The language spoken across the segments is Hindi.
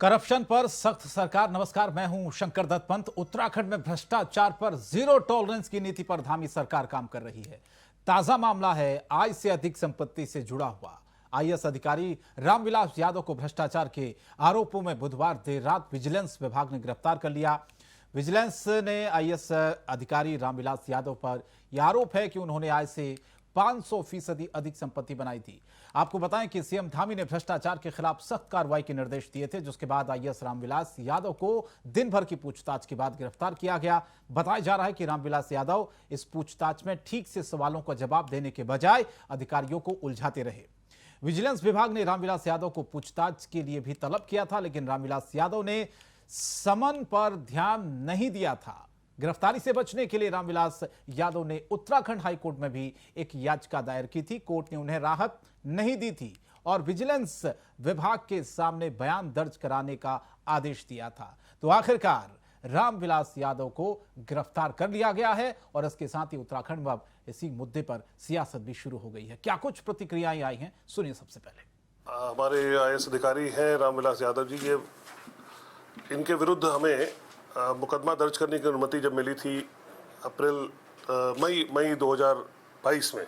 करप्शन पर सख्त सरकार। नमस्कार, मैं हूं शंकर दत्त पंत। उत्तराखंड में भ्रष्टाचार पर जीरो टॉलरेंस की नीति पर धामी सरकार काम कर रही है। ताजा मामला है आय से अधिक संपत्ति से जुड़ा हुआ। आईएएस अधिकारी रामविलास यादव को भ्रष्टाचार के आरोपों में बुधवार देर रात विजिलेंस विभाग ने गिरफ्तार कर लिया। विजिलेंस ने आईएएस अधिकारी रामविलास यादव पर यह आरोप है कि उन्होंने आय से 500% अधिक संपत्ति बनाई थी। आपको बताएं कि सीएम धामी ने भ्रष्टाचार के खिलाफ सख्त कार्रवाई के निर्देश दिए थे, जिसके बाद आईएएस रामविलास यादव को दिन भर की पूछताछ के बाद गिरफ्तार किया गया। बताया जा रहा है कि रामविलास यादव इस पूछताछ में ठीक से सवालों का जवाब देने के बजाय अधिकारियों को उलझाते रहे। विजिलेंस विभाग ने रामविलास यादव को पूछताछ के लिए भी तलब किया था, लेकिन रामविलास यादव ने समन पर ध्यान नहीं दिया था। गिरफ्तारी से बचने के लिए रामविलास यादव ने उत्तराखंड हाईकोर्ट में भी एक याचिका दायर की थी। कोर्ट ने उन्हें राहत नहीं दी थी और विजिलेंस विभाग के सामने बयान दर्ज कराने का आदेश दिया था। तो आखिरकार रामविलास यादव को गिरफ्तार कर लिया गया है और इसके साथ ही उत्तराखंड में अब इसी मुद्दे पर सियासत भी शुरू हो गई है। क्या कुछ प्रतिक्रियाएं आई हैं, सुनिए। सबसे पहले हमारे आईएएस अधिकारी हैं रामविलास यादव जी, ये इनके विरुद्ध हमें मुकदमा दर्ज करने की अनुमति जब मिली थी मई 2022 में,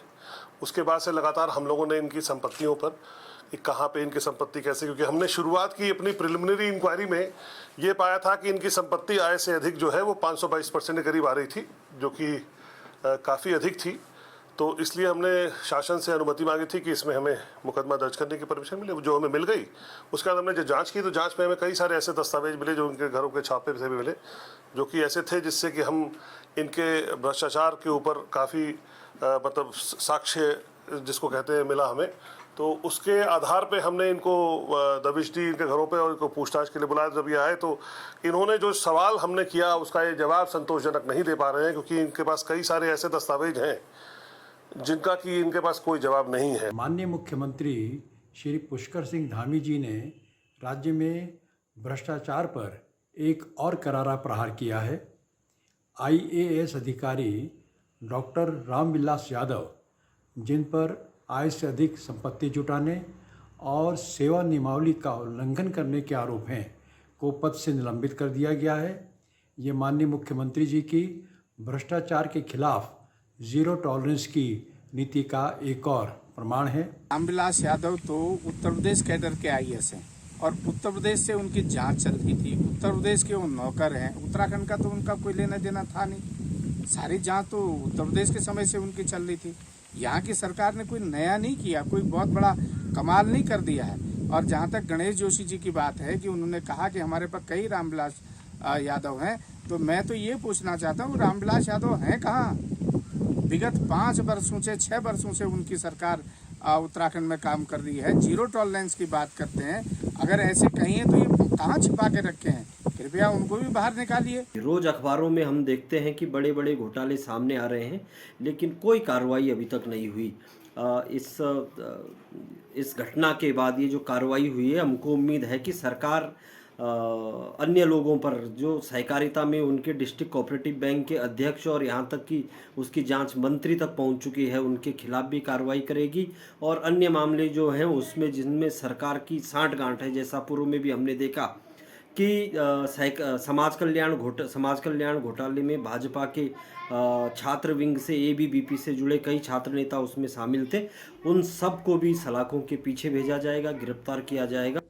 उसके बाद से लगातार हम लोगों ने इनकी संपत्तियों पर कि कहाँ पे इनकी संपत्ति कैसे, क्योंकि हमने शुरुआत की अपनी प्रिलिमिनरी इंक्वायरी में ये पाया था कि इनकी संपत्ति आय से अधिक जो है वो 522% के करीब आ रही थी, जो कि काफ़ी अधिक थी। तो इसलिए हमने शासन से अनुमति मांगी थी कि इसमें हमें मुकदमा दर्ज करने की परमिशन मिले, जो हमें मिल गई। उसके बाद हमने जो जांच की, तो जांच में हमें कई सारे ऐसे दस्तावेज मिले जो उनके घरों के छापे से भी मिले, जो कि ऐसे थे जिससे कि हम इनके भ्रष्टाचार के ऊपर काफ़ी मतलब साक्ष्य जिसको कहते हैं मिला हमें। तो उसके आधार पे हमने इनको दबिश दी इनके घरों पे और इनको पूछताछ के लिए बुलाया। जब ये आए तो इन्होंने जो सवाल हमने किया उसका ये जवाब संतोषजनक नहीं दे पा रहे हैं, क्योंकि इनके पास कई सारे ऐसे दस्तावेज हैं जिनका कि इनके पास कोई जवाब नहीं है। माननीय मुख्यमंत्री श्री पुष्कर सिंह धामी जी ने राज्य में भ्रष्टाचार पर एक और करारा प्रहार किया है। आईएएस अधिकारी डॉक्टर रामविलास यादव, जिन पर आय से अधिक संपत्ति जुटाने और सेवा नियमावली का उल्लंघन करने के आरोप हैं, को पद से निलंबित कर दिया गया है। ये माननीय मुख्यमंत्री जी की भ्रष्टाचार के खिलाफ जीरो टॉलरेंस की नीति का एक और प्रमाण है। रामविलास यादव तो उत्तर प्रदेश कैडर के आईएएस हैं और उत्तर प्रदेश से उनकी जांच चल रही थी। उत्तर प्रदेश के वो नौकर हैं, उत्तराखंड का तो उनका कोई लेना देना था नहीं। सारी जांच तो उत्तर प्रदेश के समय से उनकी चल रही थी। यहाँ की सरकार ने कोई नया नहीं किया, कोई बहुत बड़ा कमाल नहीं कर दिया है। और जहाँ तक गणेश जोशी जी की बात है कि उन्होंने कहा कि हमारे पास कई रामविलास यादव हैं, तो मैं तो ये पूछना चाहता हूँ रामविलास यादव हैं कहाँ? विगत 5 वर्षों से 6 वर्षों से उनकी सरकार उत्तराखंड में काम कर रही है। जीरो टॉलरेंस की बात करते हैं। अगर ऐसे कहीं है तो ये कहाँ छिपा के रखे हैं? कृपया उनको भी बाहर निकालिए। रोज अखबारों में हम देखते हैं कि बड़े बड़े घोटाले सामने आ रहे हैं, लेकिन कोई कार्रवाई अभी तक नहीं हुई। इस घटना के बाद ये जो कार्रवाई हुई है, हमको उम्मीद है कि सरकार अन्य लोगों पर जो सहकारिता में उनके डिस्ट्रिक्ट कोऑपरेटिव बैंक के अध्यक्ष और यहाँ तक कि उसकी जांच मंत्री तक पहुँच चुकी है, उनके खिलाफ भी कार्रवाई करेगी। और अन्य मामले जो हैं उसमें जिनमें सरकार की सांठगांठ है, जैसा पूर्व में भी हमने देखा कि समाज कल्याण घोटाले में भाजपा के छात्र विंग से एबीवीपी से जुड़े कई छात्र नेता उसमें शामिल थे। उन सब को भी सलाखों के पीछे भेजा जाएगा, गिरफ्तार किया जाएगा।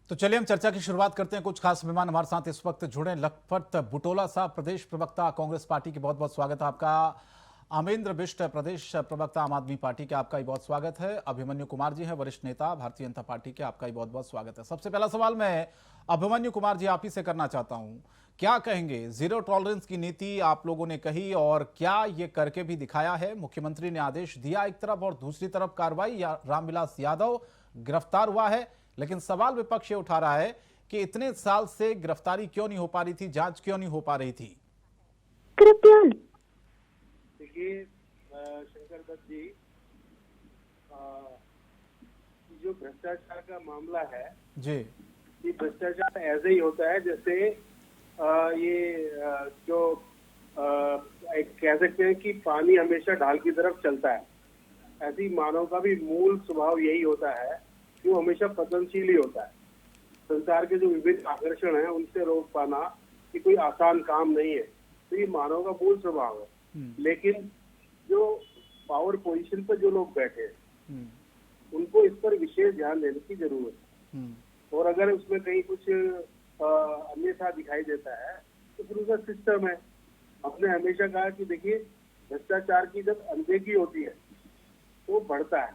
तो चलिए हम चर्चा की शुरुआत करते हैं। कुछ खास मेहमान हमारे साथ इस वक्त जुड़े। लखपत बुटोला साहब, प्रदेश प्रवक्ता कांग्रेस पार्टी की, बहुत बहुत स्वागत है आपका। अमरेंद्र बिष्ट, प्रदेश प्रवक्ता आम आदमी पार्टी के, आपका ही बहुत स्वागत है। अभिमन्यु कुमार जी हैं, वरिष्ठ नेता भारतीय जनता पार्टी के, आपका ही बहुत बहुत स्वागत है। सबसे पहला सवाल मैं अभिमन्यु कुमार जी आप ही से करना चाहता हूं। क्या कहेंगे, जीरो टॉलरेंस की नीति आप लोगों ने कही और क्या ये करके भी दिखाया है? मुख्यमंत्री ने आदेश दिया एक तरफ और दूसरी तरफ कार्रवाई, रामविलास यादव गिरफ्तार हुआ है, लेकिन सवाल विपक्ष ये उठा रहा है कि इतने साल से गिरफ्तारी क्यों नहीं हो पा रही थी, जांच क्यों नहीं हो पा रही थी? कृपया देखिए शंकर दत्त जी, जो भ्रष्टाचार का मामला है जी, ये भ्रष्टाचार ऐसे ही होता है जैसे जो कह सकते हैं कि पानी हमेशा ढाल की तरफ चलता है। ऐसी मानव का भी मूल स्वभाव यही होता है कि वो हमेशा पतनशील ही होता है। संसार के जो विभिन्न आकर्षण हैं उनसे रोक पाना कि कोई आसान काम नहीं है। तो ये मानव का मूल स्वभाव है। लेकिन जो पावर पोजीशन पर जो लोग बैठे हैं उनको इस पर विशेष ध्यान देने की जरूरत है। और अगर उसमें कहीं कुछ अन्यथा दिखाई देता है तो फिर उसका सिस्टम है। हमने हमेशा कहा कि देखिए, भ्रष्टाचार की जब अनदेखी होती है तो बढ़ता है,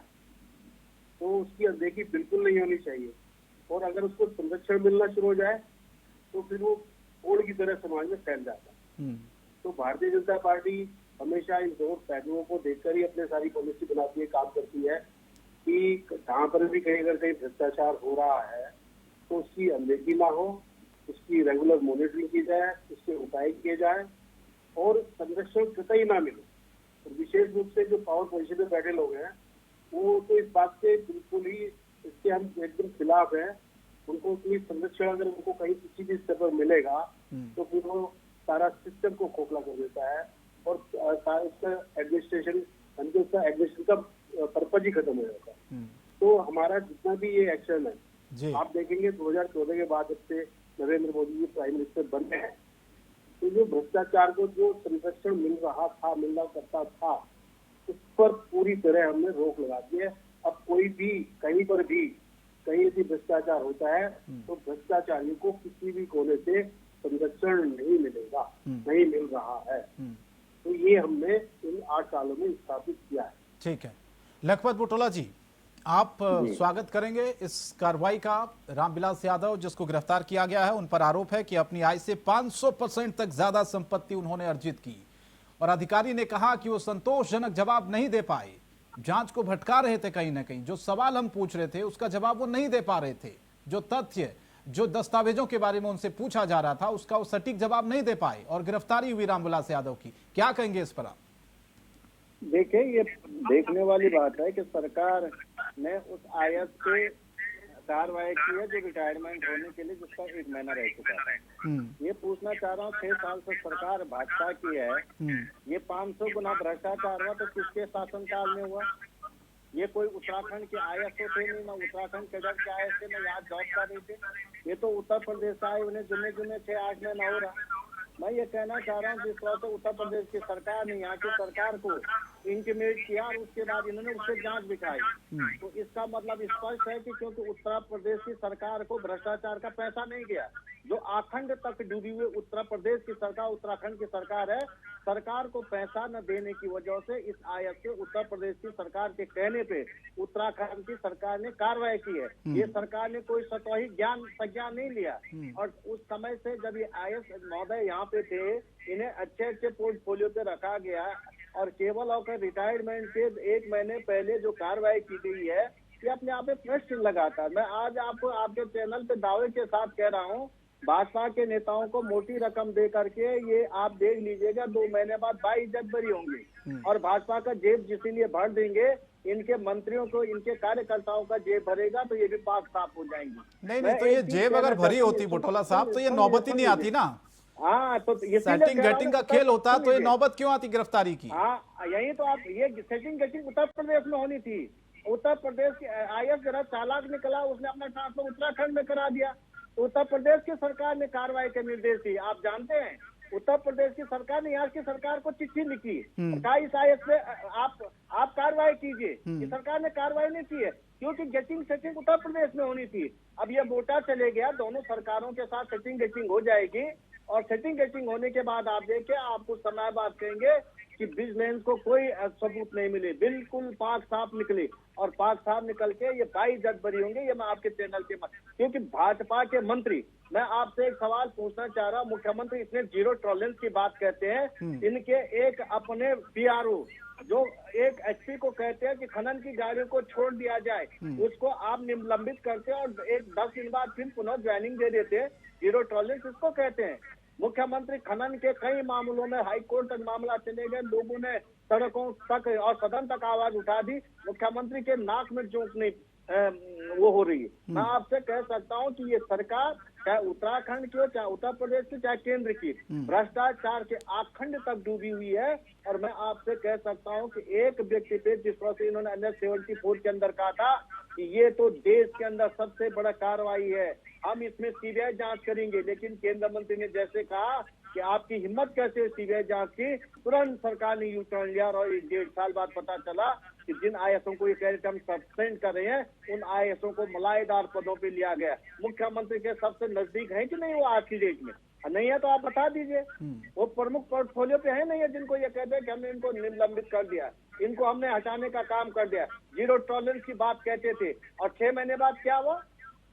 तो उसकी अनदेखी बिल्कुल नहीं होनी चाहिए। और अगर उसको संरक्षण मिलना शुरू हो जाए तो फिर वो ओड़ की तरह समाज में फैल जाता है। तो भारतीय जनता पार्टी हमेशा इन दो पहलुओं को देखकर ही अपनी सारी पॉलिसी बनाती है, काम करती है कि जहाँ पर भी कहीं अगर कहीं भ्रष्टाचार हो रहा है तो उसकी अनदेखी ना हो, उसकी रेगुलर मॉनिटरिंग की जाए, उसके उपाय किए जाए और संरक्षण कतई ना मिले। और विशेष रूप से जो पावर पोजीशन में बैठे लोग हैं वो तो इस बात से बिल्कुल ही इसके हम एकदम खिलाफ हैं। उनको कोई संरक्षण अगर उनको कहीं किसी भी स्तर पर मिलेगा तो फिर वो सारा सिस्टम को खोखला कर देता है और उसका एडमिनिस्ट्रेशन का पर्पज ही खत्म हो जाता है। तो हमारा जितना भी ये एक्शन है, आप देखेंगे 2014 के बाद जब से नरेंद्र मोदी जी प्राइम मिनिस्टर बने हैं तो जो भ्रष्टाचार को जो संरक्षण मिलना करता था उस पर पूरी तरह हमने रोक लगा दी है। अब कोई भी कहीं पर भी कहीं यदि भ्रष्टाचार होता है तो भ्रष्टाचारियों को किसी भी कोने से संरक्षण नहीं मिलेगा, नहीं मिल रहा है। तो ये हमने इन 8 सालों में स्थापित किया है। ठीक है, लखपत बुटोला जी, आप स्वागत करेंगे इस कार्रवाई का। रामविलास यादव जिसको गिरफ्तार किया गया है, उन पर आरोप है कि अपनी आय से 500% तक ज्यादा संपत्ति उन्होंने अर्जित की और अधिकारी ने कहा कि वो संतोषजनक जवाब नहीं दे पाए, जांच को भटका रहे थे। कहीं ना कहीं जो सवाल हम पूछ रहे थे उसका जवाब वो नहीं दे पा रहे थे। जो तथ्य, जो दस्तावेजों के बारे में उनसे पूछा जा रहा था उसका वो सटीक जवाब नहीं दे पाए और गिरफ्तारी हुई रामविलास यादव की। क्या कहेंगे इस पर आप? देखिए, ये देखने वाली बात है कि सरकार ने उस आयत पे कार्रवाई की है जो रिटायरमेंट होने के लिए जिसका 1 महीना रह चुका है। ये पूछना चाह रहा हूँ, 6 साल से सरकार भाजपा की है, ये 500 गुना भ्रष्टाचार हुआ तो किसके शासनकाल में हुआ? ये कोई उत्तराखंड के आयत से थे नहीं, ना उत्तराखंड कैडर के आयत से, ना यहाँ जॉब कर रहे थे। ये तो उत्तर प्रदेश से आए, उन्हें जुने 6-8 महीना हो रहा। मैं ये कहना चाह रहा हूँ जिस तरह से उत्तर प्रदेश की सरकार ने यहाँ की सरकार को इंटीमेट किया और उसके बाद इन्होंने उससे जांच दिखाई, तो इसका मतलब स्पष्ट है कि क्योंकि उत्तर प्रदेश की सरकार को भ्रष्टाचार का पैसा नहीं गया। जो आखंड तक डूबी हुई उत्तर प्रदेश की सरकार, उत्तराखंड की सरकार है, सरकार को पैसा न देने की वजह से इस आयत से उत्तर प्रदेश की सरकार के कहने पे उत्तराखंड की सरकार ने कार्रवाई की है। ये सरकार ने कोई सतही संज्ञान नहीं लिया। और उस समय से जब ये आयत महोदय यहाँ पे थे, इन्हें अच्छे पोर्टफोलियो पे रखा गया और केवल होकर रिटायरमेंट के 1 महीने पहले जो कार्रवाई की गई है ये अपने आप में प्रश्न लगाता है। मैं आज आपको आपके चैनल पे दावे के साथ कह रहा हूँ, भाजपा के नेताओं को मोटी रकम दे करके ये आप देख लीजिएगा 2 महीने बाद बाइज्जत बरी होंगी और भाजपा का जेब जिसलिए भर देंगे, इनके मंत्रियों को, इनके कार्यकर्ताओं का जेब भरेगा तो ये भी पाक साफ हो जाएंगी। नहीं तो ये जेब अगर भरी होती बुटोला साहब तो ये नौबत ही नहीं आती ना। हाँ, तो सेटिंग गेटिंग का खेल होता तो ये नौबत क्यों आती गिरफ्तारी की? हाँ, यही तो आप, ये सेटिंग गेटिंग उत्तर प्रदेश में होनी थी। उत्तर प्रदेश की आईएएस जरा चालाक निकला, उसने अपना ट्रांसफर उत्तराखंड में करा दिया। उत्तर प्रदेश की सरकार ने कार्रवाई के निर्देश दिए। आप जानते हैं उत्तर प्रदेश की सरकार ने यहाँ की सरकार को चिट्ठी लिखी, कहा इस आयत पे आप कार्रवाई कीजिए। कि सरकार ने कार्रवाई नहीं की है क्योंकि गेटिंग सेटिंग उत्तर प्रदेश में होनी थी। अब ये वोटा चले गया, दोनों सरकारों के साथ सेटिंग गेटिंग हो जाएगी और सेटिंग गेटिंग होने के बाद आप देखिए, आप कुछ समय बाद कहेंगे कि विजिलेंस को कोई सबूत नहीं मिले, बिल्कुल पाक साफ निकले और पाक साफ निकल के ये 22 बरी होंगे। ये मैं आपके चैनल के क्योंकि भाजपा के मंत्री, मैं आपसे एक सवाल पूछना चाह रहा हूँ, मुख्यमंत्री इतने जीरो टॉलरेंस की बात कहते हैं, इनके एक अपने पीआरओ जो एक एचपी को कहते हैं कि खनन की गाड़ियों को छोड़ दिया जाए, उसको आप निलंबित करते हैं और एक 10 दिन बाद फिर पुनः ज्वाइनिंग दे देते हैं। जीरो टॉलरेंस इसको कहते हैं। मुख्यमंत्री खनन के कई मामलों में हाई कोर्ट तक मामला चले गए, लोगों ने सड़कों तक और सदन तक आवाज उठा दी, मुख्यमंत्री के नाक में जोंक नहीं वो हो रही है। मैं आपसे कह सकता हूं कि ये सरकार चाहे उत्तराखंड की हो, चाहे उत्तर प्रदेश की, चाहे केंद्र की, भ्रष्टाचार के आखंड तक डूबी हुई है। और मैं आपसे कह सकता हूं कि एक व्यक्ति पे जिस तरह से इन्होंने अंडर 74 के अंदर कहा था कि ये तो देश के अंदर सबसे बड़ा कार्रवाई है, हम इसमें सीबीआई जांच करेंगे। लेकिन केंद्रीय मंत्री ने जैसे कहा कि आपकी हिम्मत कैसे है सीबीआई जांच की, तुरंत सरकार ने यू टर्न लिया और 1.5 साल बाद पता चला कि जिन आईएएसओं को ये कह रहे थे हम सस्पेंड कर रहे हैं, उन आईएएसओं को मलाईदार पदों पे लिया गया। मुख्यमंत्री के सबसे नजदीक है कि नहीं वो आज की डेट में? नहीं है तो आप बता दीजिए। वो प्रमुख पोर्टफोलियो पे है नहीं है जिनको ये कहते हैं कि हमने इनको निलंबित कर दिया, इनको हमने हटाने का काम कर दिया। जीरो टॉलरेंस की बात कहते थे और 6 महीने बाद क्या हुआ?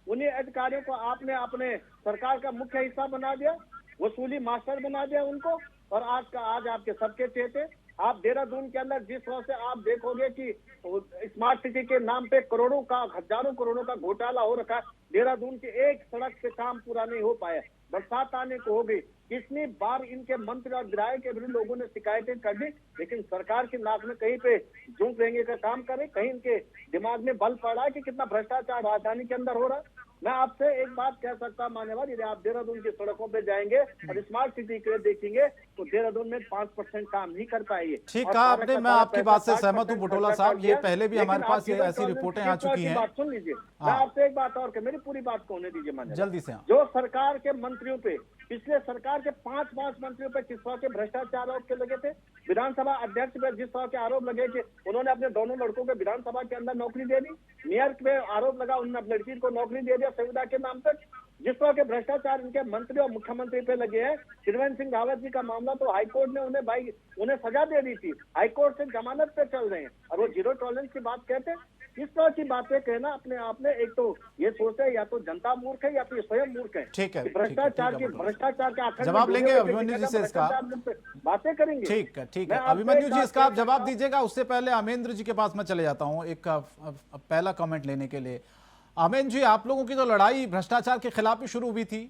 उन्हीं अधिकारियों को आपने अपने सरकार का मुख्य हिस्सा बना दिया, वसूली मास्टर बना दिया उनको। और आज आपके सबके चेते आप देहरादून के अंदर जिस तरह से आप देखोगे कि स्मार्ट सिटी के नाम पे करोड़ों का, हजारों करोड़ों का घोटाला हो रखा है। देहरादून के एक सड़क पे काम पूरा नहीं हो पाया, बरसात आने को हो गई। कितनी बार इनके मंत्री और विधायक के विरुद्ध लोगों ने शिकायतें कर दी, लेकिन सरकार की नाक में कहीं पे झूठ रहेंगे का काम करे, कहीं इनके दिमाग में बल पड़ा है कि कितना भ्रष्टाचार राजधानी के अंदर हो रहा है। मैं आपसे एक बात कह सकता हूं मान्यवर, यदि आप देहरादून की सड़कों पे जाएंगे और स्मार्ट सिटी के देखेंगे तो देहरादून में 5% काम नहीं कर पाएंगे। ठीक कहा आपने, मैं आपकी बात से सहमत हूं बुटोला साहब। ये पहले भी हमारे पास ये ऐसी रिपोर्टें आ चुकी हैं। बात सुन लीजिए, मैं आपसे एक बात और मेरी पूरी बात को होने दीजिए मान्यवर। जल्दी से जो सरकार के मंत्रियों पे, पिछले सरकार के 5 मंत्रियों पे किस तरह के भ्रष्टाचार आरोप के लगे थे, विधानसभा अध्यक्ष पे जिस तरह के आरोप लगे थे, उन्होंने अपने दोनों लड़कों को विधानसभा के अंदर नौकरी दे दी। मेयर पे आरोप लगा, उन्होंने अपनी लड़की को नौकरी दे दिया संविदा के नाम पर। जिस तरह के भ्रष्टाचार इनके मंत्री और मुख्यमंत्री पे लगे हैं, त्रिवेंद्र सिंह रावत जी का मामला तो हाईकोर्ट ने उन्हें सजा दे दी थी, हाईकोर्ट से जमानत पे चल रहे हैं और वो जीरो टॉलरेंस की बात कहते हैं। इस तरह की बातें कहना अपने आप में, एक तो ये सोचते हैं या तो जनता मूर्ख है या फिर स्वयं मूर्ख है। ठीक है, भ्रष्टाचार के जवाब लेंगे अभिमन्यु जी से इसका, बातें करेंगे। ठीक है अभिमन्यु जी, इसका आप जवाब दीजिएगा। उससे पहले अमेंद्र जी के पास मैं चले जाता हूं एक पहला कमेंट लेने के लिए। अमेंद्र जी, आप लोगों की तो लड़ाई भ्रष्टाचार के खिलाफ ही शुरू हुई थी।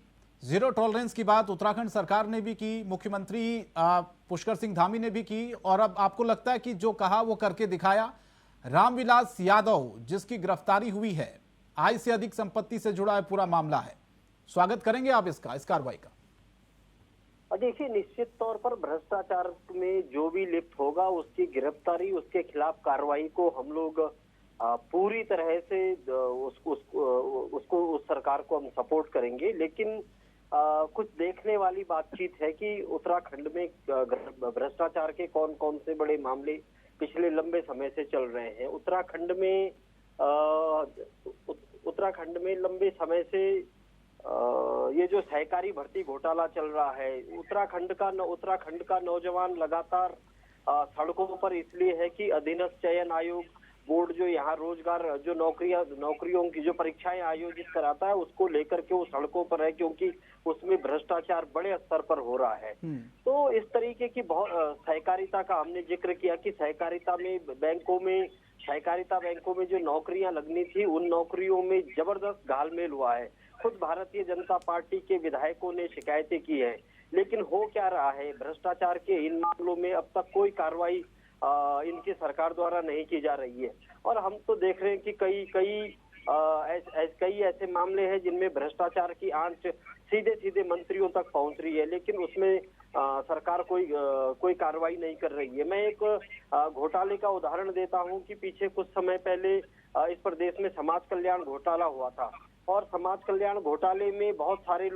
जीरो टॉलरेंस की बात उत्तराखंड सरकार ने भी की, मुख्यमंत्री पुष्कर सिंह धामी ने भी की, और अब आपको लगता है कि जो कहा वो करके दिखाया। रामविलास यादव जिसकी गिरफ्तारी हुई है, आय से अधिक संपत्ति से जुड़ा है पूरा मामला है, स्वागत करेंगे आप इस कार्रवाई का? देखिए, निश्चित तौर पर भ्रष्टाचार में जो भी लिप्त होगा उसकी गिरफ्तारी, उसके खिलाफ कार्रवाई को हम लोग पूरी तरह से उसको उस सरकार को हम सपोर्ट करेंगे। लेकिन कुछ देखने वाली बातचीत है कि उत्तराखंड में भ्रष्टाचार के कौन कौन से बड़े मामले पिछले लंबे समय से चल रहे हैं। उत्तराखंड में लंबे समय से ये जो सहकारी भर्ती घोटाला चल रहा है, उत्तराखंड का नौजवान लगातार सड़कों पर इसलिए है कि अधीनस्थ चयन आयोग बोर्ड जो यहाँ रोजगार जो नौकरियों की जो परीक्षाएं आयोजित कराता है उसको लेकर के वो सड़कों पर है, क्योंकि उसमें भ्रष्टाचार बड़े स्तर पर हो रहा है। तो इस तरीके की बहुत सहकारिता का हमने जिक्र किया कि सहकारिता बैंकों में जो नौकरियां लगनी थी उन नौकरियों में जबरदस्त घालमेल हुआ है। खुद भारतीय जनता पार्टी के विधायकों ने शिकायतें की है, लेकिन हो क्या रहा है, भ्रष्टाचार के इन मामलों में अब तक कोई कार्रवाई इनकी सरकार द्वारा नहीं की जा रही है। और हम तो देख रहे हैं कि कई ऐसे मामले हैं जिनमें भ्रष्टाचार की आंच सीधे सीधे मंत्रियों तक पहुंच रही है, लेकिन उसमें सरकार कोई कार्रवाई नहीं कर रही है। मैं एक घोटाले का उदाहरण देता हूं कि पीछे कुछ समय पहले इस प्रदेश में समाज कल्याण घोटाला हुआ था, और समाज कल्याण घोटाले में बहुत सारे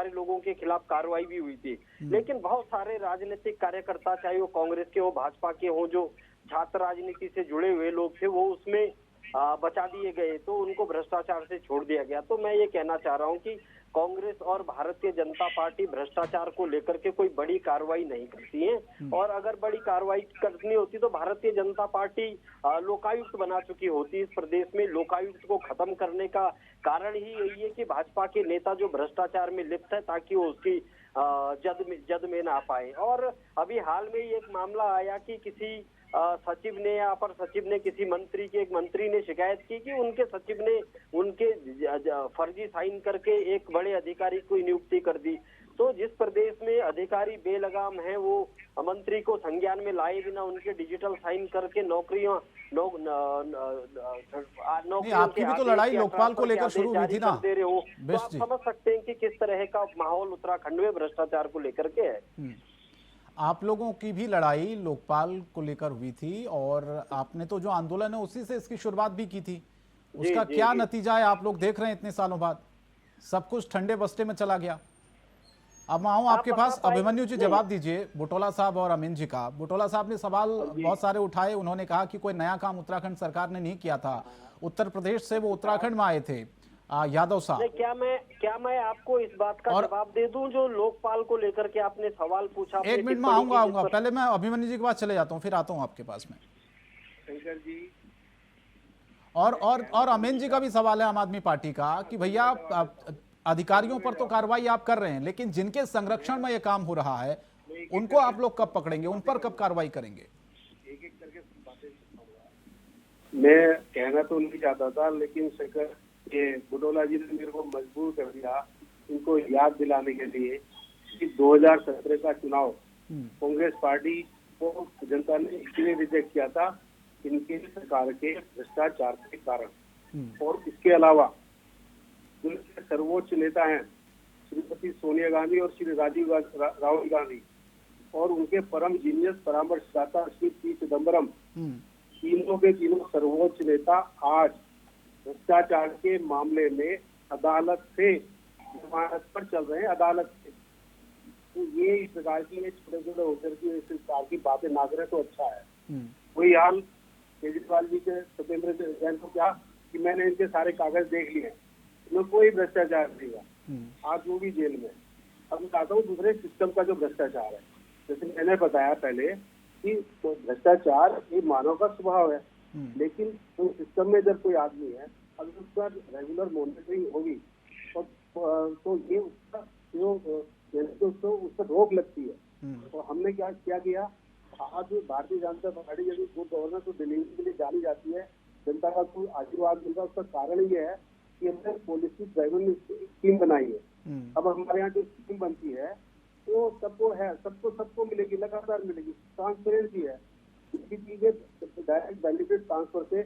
लोगों के खिलाफ कार्रवाई भी हुई थी। लेकिन बहुत सारे राजनीतिक कार्यकर्ता, चाहे वो कांग्रेस के हो, भाजपा के हो, जो छात्र राजनीति से जुड़े हुए लोग थे, वो उसमें बचा दिए गए, तो उनको भ्रष्टाचार से छोड़ दिया गया। तो मैं ये कहना चाह रहा हूँ कि कांग्रेस और भारतीय जनता पार्टी भ्रष्टाचार को लेकर के कोई बड़ी कार्रवाई नहीं करती है, और अगर बड़ी कार्रवाई करनी होती तो भारतीय जनता पार्टी लोकायुक्त बना चुकी होती। इस प्रदेश में लोकायुक्त को खत्म करने का कारण ही यही है कि भाजपा के नेता जो भ्रष्टाचार में लिप्त है ताकि वो उसकी जद में ना पाए। और अभी हाल में एक मामला आया कि किसी सचिव ने या अपर सचिव ने एक मंत्री ने शिकायत की कि उनके सचिव ने उनके फर्जी साइन करके एक बड़े अधिकारी को नियुक्ति कर दी। तो जिस प्रदेश में अधिकारी बेलगाम है, वो मंत्री को संज्ञान में लाए बिना उनके डिजिटल साइन करके नौकरियों आपकी भी तो लड़ाई लोकपाल को लेकर शुरू हुई थी ना, दे रहे हो, तो आप समझ सकते हैं कि किस तरह का माहौल उत्तराखंड में भ्रष्टाचार को लेकर के है। आप लोगों की भी लड़ाई लोकपाल को लेकर हुई थी, और आपने तो जो आंदोलन है उसी से इसकी शुरुआत भी की थी। उसका क्या नतीजा है आप लोग देख रहे हैं इतने सालों बाद? सब कुछ ठंडे बस्ते में चला गया। अब मैं आऊं आपके पास, अभिमन्यु जी जवाब दीजिए बुटोला साहब और अमीन जी का। बुटोला साहब ने सवाल बहुत सारे उठाए, उन्होंने कहा कि कोई नया काम उत्तराखंड सरकार ने नहीं किया था, उत्तर प्रदेश से वो उत्तराखंड में आए थे यादव साहब। क्या मैं आपको इस बात का जवाब दे दूं जो लोकपाल को लेकर के आपने सवाल पूछा? एक मिनट में आऊंगा, पहले मैं अभिमन्यु जी के पास चले जाता हूँ, फिर आता हूँ आपके पास में। शंकर जी और अमीन जी का भी सवाल है आम आदमी पार्टी का कि भैया अधिकारियों पर तो कार्रवाई आप कर रहे हैं, लेकिन जिनके संरक्षण में ये काम हो रहा है उनको आप लोग कब पकड़ेंगे, उन पर कब कार्रवाई करेंगे? एक एक करके बातें मैं कहना तो नहीं चाहता था, लेकिन शंकर ये बुटोला जी ने मेरे को मजबूर कर दिया इनको याद दिलाने के लिए कि 2017 का चुनाव कांग्रेस पार्टी को जनता ने इसलिए रिजेक्ट किया था इनके सरकार के भ्रष्टाचार के कारण। और इसके अलावा उनके सर्वोच्च नेता हैं श्रीमती सोनिया गांधी और श्री राहुल गांधी और उनके परम जीनियस परामर्शदाता श्री पी चिदम्बरम, तीनों के तीनों सर्वोच्च नेता आज भ्रष्टाचार के मामले में अदालत से जमानत पर चल रहे हैं, अदालत से। तो ये इस प्रकार की छोटे छोटे होकर की इस प्रकार की बातें ना करें तो अच्छा है। वही हाल केजरीवाल जी के सत्येंद्र जैन को क्या कि मैंने इनके सारे कागज देख लिए, इनमें कोई भ्रष्टाचार नहीं हुआ, आज वो भी जेल में। अब मैं चाहता हूँ दूसरे सिस्टम का जो भ्रष्टाचार है, जैसे मैंने बताया पहले कि तो भ्रष्टाचार ये मानव का स्वभाव है, लेकिन तो सिस्टम में जब कोई आदमी है अगर उसका रेगुलर मॉनिटरिंग होगी तो ये उसका जो उसका रोक लगती है। तो हमने क्या किया आज भारतीय जनता पार्टी यदि गुड गवर्नेंस तो दिल्ली के लिए जानी जाती है, जनता का कोई आशीर्वाद मिलता है, उसका कारण ये है कि हमने पॉलिसी ड्राइवन स्कीम बनाई है। अब हमारे यहाँ जो स्कीम बनती है वो सबको मिलेगी, लगातार मिलेगी, ट्रांसपेरेंसी है। इसकी चीजें डायरेक्ट बेनिफिट ट्रांसफर से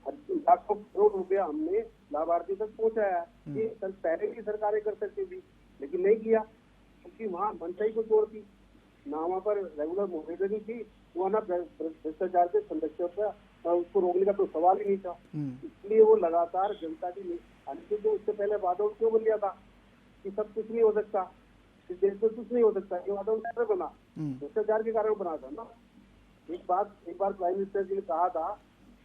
लाखों करोड़ रुपया हमने लाभार्थी तक पहुंचाया है। ये पहले की सरकारें कर सकती थी, लेकिन नहीं किया क्योंकि वहाँ मनसाई को तोड़ थी, ना वहाँ पर रेगुलर मॉनिटरिंग थी, वहाँ ना भ्रष्टाचार के संरक्षण पर उसको रोकने का तो सवाल ही नहीं था। इसलिए वो लगातार जनता की तो उससे पहले वादा क्यों बन गया था कि सब कुछ नहीं हो सकता, इस देश में कुछ नहीं हो सकता, ये वादा कैसे बना? भ्रष्टाचार के कारण बना था ना। एक बार प्राइम मिनिस्टर जी ने कहा था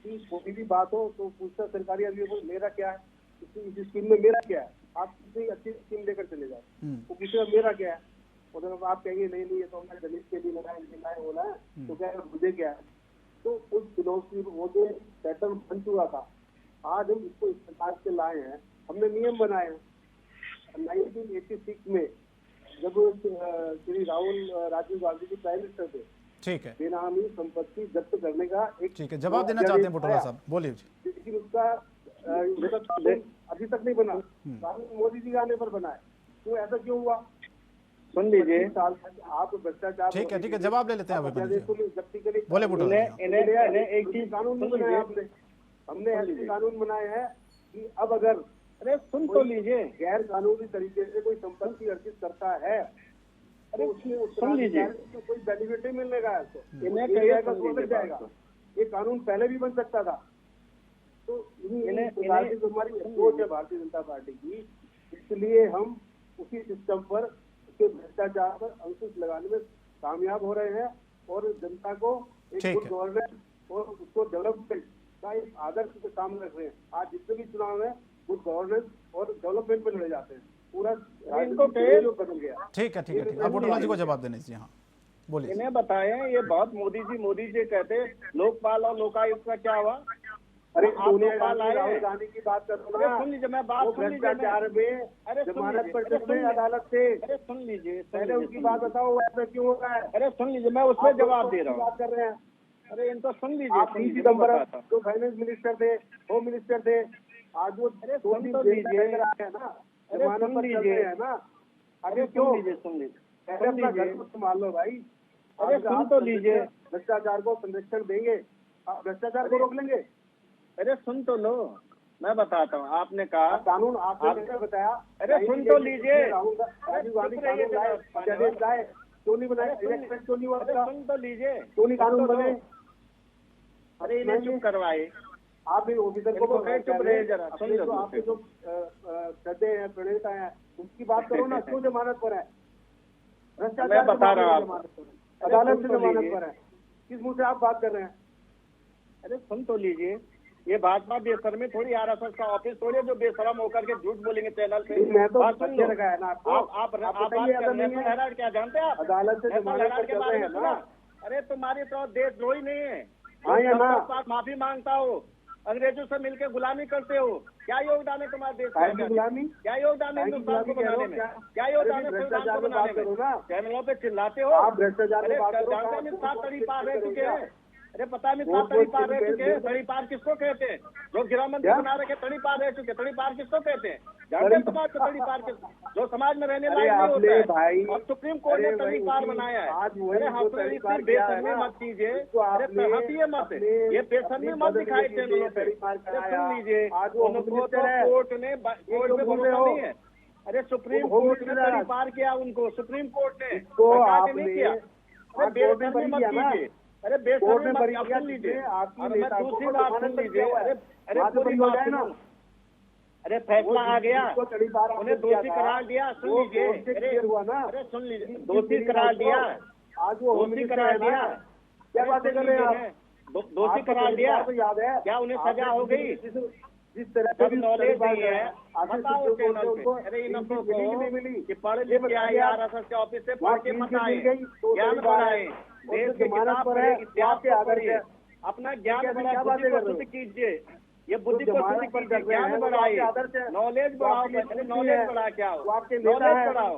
कि कोई भी बात हो तो पूछता सरकारी आदमी मेरा क्या है, इस स्कीम में मेरा क्या है, आप कितनी अच्छी स्कीम लेकर चले जाओ, वो पूछेगा मेरा क्या है। और जब आप कहेंगे नहीं ये तो हमने दलित के लिए लगाए बोला है तो क्या मुझे क्या है, तो उस फिलोसफी वो जो पैटर्न बन चुका था, आज हम इसको इस प्रकार से लाए हैं। हमने नियम बनाए हैं 1986 में जब श्री राजीव गांधी जी प्राइम मिनिस्टर थे, ठीक है, बेनामी संपत्ति जब्त करने का एक, ठीक है, जवाब देना चाहते हैं बुटोला साहब, बोलिए। लेकिन उसका अभी तक नहीं बना, मोदी जी के आने पर बना है, तो ऐसा क्यों हुआ? सुन लीजिए, आप भ्रष्टाचार, ठीक है, जवाब ले लेते हैं जब्ती के लिए बोले बुटोला। एक चीज कानून नहीं बनाया हमने ऐसे कानून बनाए हैं कि अब अगर सुन तो लीजिए गैर कानूनी तरीके से कोई संपत्ति अर्जित करता है तो उसमें सुन लीजिए कोई बेनिफिट नहीं मिलने का है, तो जाएगा। ये कानून पहले भी बन सकता था। तो हमारी सोच है भारतीय जनता पार्टी की, इसलिए हम उसी सिस्टम पर उसके भ्रष्टाचार पर अंकुश लगाने में कामयाब हो रहे हैं और जनता को एक गुड गवर्नेंस और उसको डेवलपमेंट का एक आदर्श के सामने रख रहे हैं। आज जितने भी चुनाव है गुड गवर्नेंस और डेवलपमेंट पे लड़े जाते हैं, पूरा इनको बदल गया। ठीक है, अब बुटोला जी को जवाब देने चाहिए। हाँ बोलिए। इन्हें बताए ये बहुत मोदी जी कहते लोकपाल और लोकायुक्त का क्या हुआ? अरे सोनिया गांधी राहुल गांधी की बात करो ना, सुन लीजिए, मैं बात सुन लीजिए, जमानत पर चल रहे अदालत से, अरे सुन लीजिए, पहले उनकी बात बताओ ऐसा क्यों हो रहा है? अरे सुन लीजिए, मैं उसमें जवाब दे रहा हूँ, बात कर रहे हैं। अरे इनको सुन लीजिए, पी चिदम्बरम जो फाइनेंस मिनिस्टर थे, होम मिनिस्टर थे, आज वो सुन तो लीजिए ना, जमानत पर चल रहे हैं ना। अरे सुन लीजिए, पहले अपना घर को संभाल लो भाई। अरे सुन तो लीजिए, भ्रष्टाचार को संरक्षण देंगे, आप भ्रष्टाचार को रोक लेंगे। अरे सुन तो लो, मैं बताता हूँ। आपने कहा कानून, आपने बताया। अरे सुन तो लीजिए, राजीव गांधी कानून लाए, क्यों नहीं बनाए? क्यों नहीं हुआ? सुन तो लीजिए, क्यों नहीं कानून बने? अरे इन्हें चुप करवाए। आप एक ऑफिसर को इनको कहीं चुप रहे जरा, सुन लो जो आपके जो श्रद्धे हैं प्रणेता हैं उनकी बात करो ना, क्यों जमानत पर है? भ्रष्टाचार मैं बता रहा हूं जमानत पर है, अदालत से जमानत पर है, किस मुंह से आप बात कर रहे हैं? अरे सुन तो लीजिए, ये भाजपा बेशर्मी थोड़ी, आरएसएस का ऑफिस थोड़ी जो बेशरम होकर के झूठ बोलेंगे चैनल पे। मैं तो बात सुन लो, रखा है ना आपको। आप बात कर नेशनल हेराल्ड क्या जानते हैं आप? अदालत से नेशनल जमानत हेराल्ड पर के चल बारे रहे में हैं सुना? ना। अरे तुम्हारी तो देशद्रोही नहीं है, हाँ या ना? पास माफी मांगता हो, अंग्रेजों से मिलकर गुलामी करते हो, क्या योगदान है तुम्हारे देश काहे की का? गुलामी? क्या योगदान है हिंदुस्तान को बनाने में? क्या योगदान है संविधान को बनाने में? चैनलों पे चिल्लाते हो, आप भ्रष्टाचार अरे की बात करो, जानते हैं 7 तड़ी पार रह चुके हैं। अरे पता नहीं वोट 7 तड़ी पार वोट रह चुके हैं। तड़ी पार किसको कहते हैं? जो गृह मंत्री बना रखे तड़ी पार रह चुके, तड़ी पार किसको कहते हैं? जानते हैं समाज को तड़ी पार जो समाज में रहने लायक नहीं होता है। भाई और सुप्रीम कोर्ट ने तड़ी पार बनाया है। अरे हंसने इतनी बेशर्मी मत कीजिए, अरे हंसिए मत, ये बेशर्मी मत दिखाई चैनलों पे। सुन लीजिए, उनको तो कोर्ट में भरोसा नहीं है। अरे सुप्रीम कोर्ट ने तड़ी पार किया उनको, सुप्रीम कोर्ट ने, सरकार ने नहीं किया। अरे बेशर्मी मत कीजिए, अरे बेशर्मी मत, आप सुन लीजिए, और मैं दूसरी बात सुन लीजिए। अरे पूरी बात सुनो। अरे फैसला आ गया, उन्हें दोषी करार दिया, सुन लीजिए, अरे सुन लीजिए, दोषी करार दिया, दोषी करार दिया। क्या बातें कर रहे हैं आप? दोषी करार दिया, तो याद है क्या उन्हें सजा हो गई? जिस तरह जब नॉलेज नहीं है, बताओ चैनल पे, अरे इन लोगों को कि पढ़ लिख के आए आरएसएस के ऑफिस से पढ़ के मत आए, ज्ञान बढ़ाए, देश के किताब पढ़े, इतिहास को पढ़िए, अपना ज्ञान बढ़ाए, बुद्धि को शुद्ध कीजिए, ये बुद्धि को शुद्ध कीजिए, ज्ञान बढ़ाइए, नॉलेज बढ़ाओ। पहले नॉलेज बढ़ा क्या हो? नॉलेज बढ़ाओ,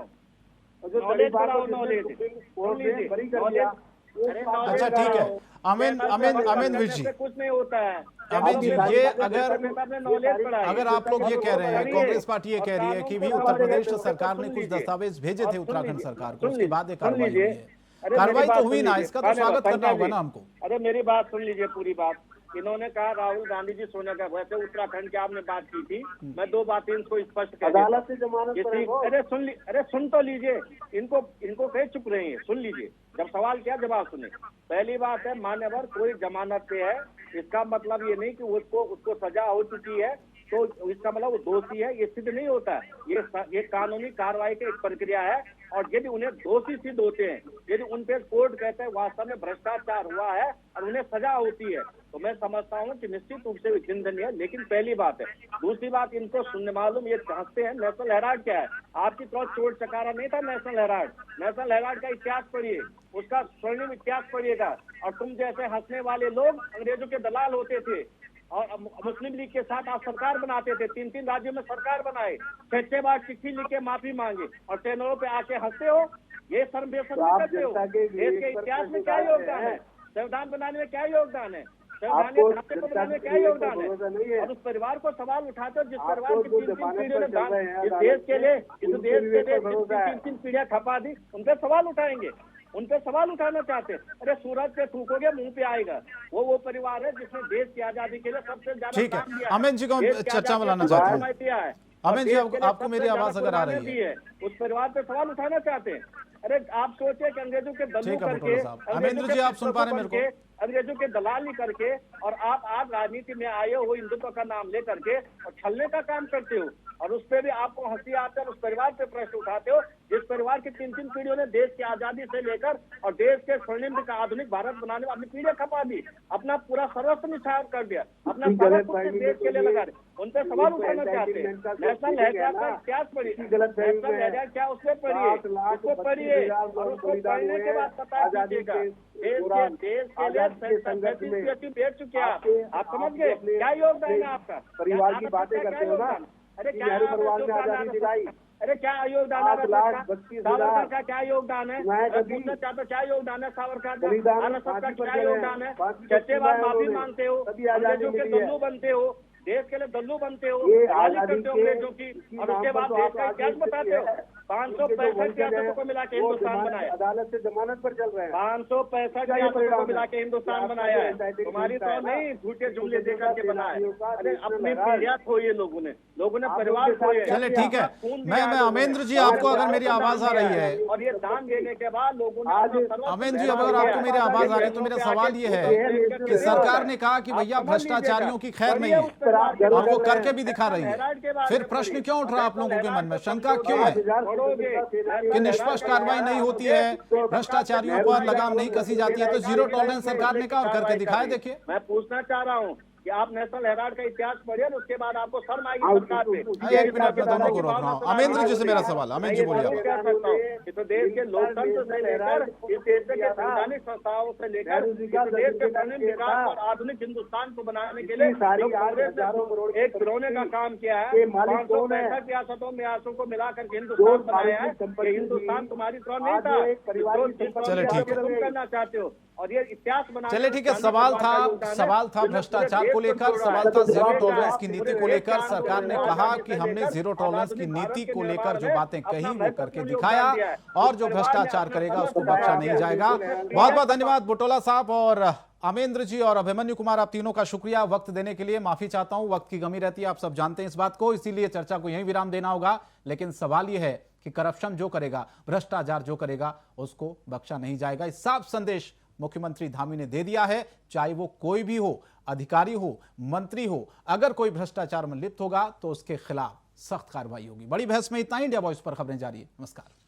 नॉलेज बढ़ाओ, नॉलेज सुन लीजिए, नॉलेज। अच्छा ठीक है, अमीन विज जी, कुछ नहीं होता है। अमीन जी, ये अगर आप लोग ये कह रहे हैं, कांग्रेस पार्टी ये कह रही है कि भी उत्तर प्रदेश सरकार ने कुछ दस्तावेज भेजे थे उत्तराखंड सरकार को, उसके बाद ये कार्रवाई हुई है। कार्रवाई तो हुई ना, इसका तो स्वागत करना होगा ना हमको। अरे मेरी बात सुन लीजिए, पूरी बात। इन्होंने कहा राहुल गांधी जी सोनिया गांधी, वैसे उत्तराखंड की आपने बात की थी, मैं 2 बातें इनको स्पष्ट कर अदालत से जमानत पर है वो। अरे सुन तो लीजिए, इनको कहीं चुप रहे हैं, सुन लीजिए, जब सवाल किया जवाब सुने। पहली बात है, मान्यवर कोई जमानत पे है, इसका मतलब ये नहीं कि उसको सजा हो चुकी है तो इसका मतलब वो दोषी है, ये सिद्ध नहीं होता। ये कानूनी कार्रवाई की एक प्रक्रिया है, और यदि उन्हें दोषी सिद्ध होते हैं, यदि उन पे कोर्ट कहते हैं वास्तव में भ्रष्टाचार हुआ है और उन्हें सजा होती है, तो मैं समझता हूँ कि निश्चित रूप से चिंतनीय है। लेकिन पहली बात है। दूसरी बात, इनको सुनने मालूम, ये हंसते हैं, नेशनल हेराल्ड क्या है? आपकी तरह चोट चकारा नहीं था नेशनल हेराल्ड। नेशनल हेराल्ड का इतिहास पढ़िए, उसका स्वर्णिम इतिहास पढ़िएगा। और तुम जैसे हंसने वाले लोग अंग्रेजों के दलाल होते थे और मुस्लिम लीग के साथ आप सरकार बनाते थे, 3 राज्यों में सरकार बनाए, 6 बार चिट्ठी लिख के माफी मांगे, और चैनलों पे आके हंसते हो। ये शर्म बेशर्मी करते हो। देश के इतिहास में क्या योगदान है? संविधान बनाने में क्या योगदान है? संवैधानिक ढांचे को बनाने में क्या योगदान है? और उस परिवार को सवाल उठाते हो जिस परिवार की 3 पीढ़ियों ने इस देश के लिए 3 पीढ़ियां खपा दी, उन पर सवाल उठाएंगे, उन पे सवाल उठाना चाहते हैं। अरे सूरज पे थूकोगे मुंह पे आएगा। वो परिवार है जिसने देश की आजादी के लिए सबसे ज्यादा ठीक है, अमीन जी को चर्चा में लाना चाहते हैं। अमीन जी, आपको मेरी आवाज अगर आ रही है, उस परिवार पे सवाल उठाना चाहते हैं। अरे आप सोचे कि अंग्रेजों के दल्लू करके, अमेंद्र जी आप सुन पा रहे हैं मेरे को? अंग्रेजों के दलाली करके, और आप आज राजनीति में आए हो हिंदुत्व का नाम लेकर के और छलने का काम करते हो, और उस पर भी आपको हंसी आते है, उस परिवार पे प्रश्न उठाते हो जिस परिवार की 3 पीढ़ियों ने देश की आजादी से लेकर और देश के स्वर्णिम का आधुनिक भारत बनाने में अपनी पीढ़ियां खपा दी, अपना पूरा सर्वस्व निछावर कर दिया, अपना सारा कुछ देश के लिए लगा दिया। उन पर सवाल उठाना चाहते हैं। नेशनल हेराल्ड का इतिहास पढ़िए, नेशनल हेराल्ड क्या उसमें पढ़िए, उसको पढ़िए, और उसको पढ़ने के बाद पता कीजिएगा देश के लिए 37 बैठ चुके हैं आप समझ गए? क्या योगदान है आपका? परिवार की बातें करते हो ना? अरे क्या परिवार में आजादी दिलाई, अरे क्या योगदान है सावरकर का? क्या योगदान है? पूछना चाहता क्या योगदान है सावरकर का? आरएसएस का क्या योगदान है? 6 बार माफी मांगते हो, अंग्रेजों के दल्लू बनते हो, देश के लिए दल्लू बनते हो, गाली करते हो अंग्रेजों की, और उसके बाद देश का इतिहास बताते हो। 565 सियासतों को मिला के हिंदुस्तान बनाया। अदालत से जमानत पर चल रहे हैं। 565 सियासतों को मिला के हिंदुस्तान बनाया है। तुम्हारी तो नहीं झूठे जुमले देकर के बनाया। अरे अपनी पीढ़ियां खोई लोगों ने परिवार खोए। चले ठीक है, मैं अमेंद्र जी, आपको अगर मेरी आवाज आ रही है, और ये दान देने के बाद लोगों ने अमेंद्र जी अगर आपको मेरी आवाज आ रही है तो मेरा सवाल ये है कि सरकार ने कहा कि भैया भ्रष्टाचारियों की खैर नहीं है और वो करके भी दिखा रही है, फिर प्रश्न क्यों उठ रहा है आप लोगों के मन में, शंका क्यों है कि निष्पक्ष कार्रवाई नहीं होती है, भ्रष्टाचारियों पर लगाम नहीं कसी जाती है? तो जीरो टॉलरेंस सरकार ने कहा और करके दिखाया। देखिए मैं पूछना चाह रहा हूँ कि आप नेशनल हेराल्ड का इतिहास पढ़िए, उसके बाद आपको शर्म आएगी सरकार पे। एक मिनट में दोनों को रोक रहा हूँ। अमेंद्र जी से मेरा सवाल, अमेंद्र जी बोलिए। क्या करता हूँ कि तो देश के लोकतंत्र से लेकर इस देश के संवैधानिक संस्थाओं से लेकर इस देश के स्वर्णिम विकास और आधुनिक हिंदुस्तान को बनाने के लिए कांग्रेस ने एक पिरोने का काम किया है। 565 रियासतों में आसों को मिलाकर के हिंदुस्तान बनाया है। ये हिंदुस्तान तुम्हारी तरह नहीं था। चले ठीक है, तुम करना चाहते हो और ये इतिहास बना। चले ठीक है, सवाल था भ्रष्टाचार को लेकर, सवाल था जीरो टॉलरेंस की नीति को लेकर। सरकार ने कहा कि हमने जीरो टॉलरेंस की नीति को लेकर जो बातें कही वो करके दिखाया और जो भ्रष्टाचार करेगा उसको बख्शा नहीं जाएगा। बहुत बहुत धन्यवाद बुटोला साहब और अमेंद्र जी और अभिमन्यु कुमार, आप तीनों का शुक्रिया वक्त देने के लिए। माफी चाहता हूं, वक्त की कमी रहती है, आप सब जानते हैं इस बात को, इसीलिए चर्चा को यहीं विराम देना होगा। लेकिन सवाल यह है कि करप्शन जो करेगा, भ्रष्टाचार जो करेगा, उसको बख्शा नहीं जाएगा। इस साफ संदेश मुख्यमंत्री धामी ने दे दिया है। चाहे वो कोई भी हो, अधिकारी हो, मंत्री हो, अगर कोई भ्रष्टाचार में लिप्त होगा तो उसके खिलाफ सख्त कार्रवाई होगी। बड़ी बहस में इतना ही। इंडिया वॉइस पर खबरें जारी है। नमस्कार।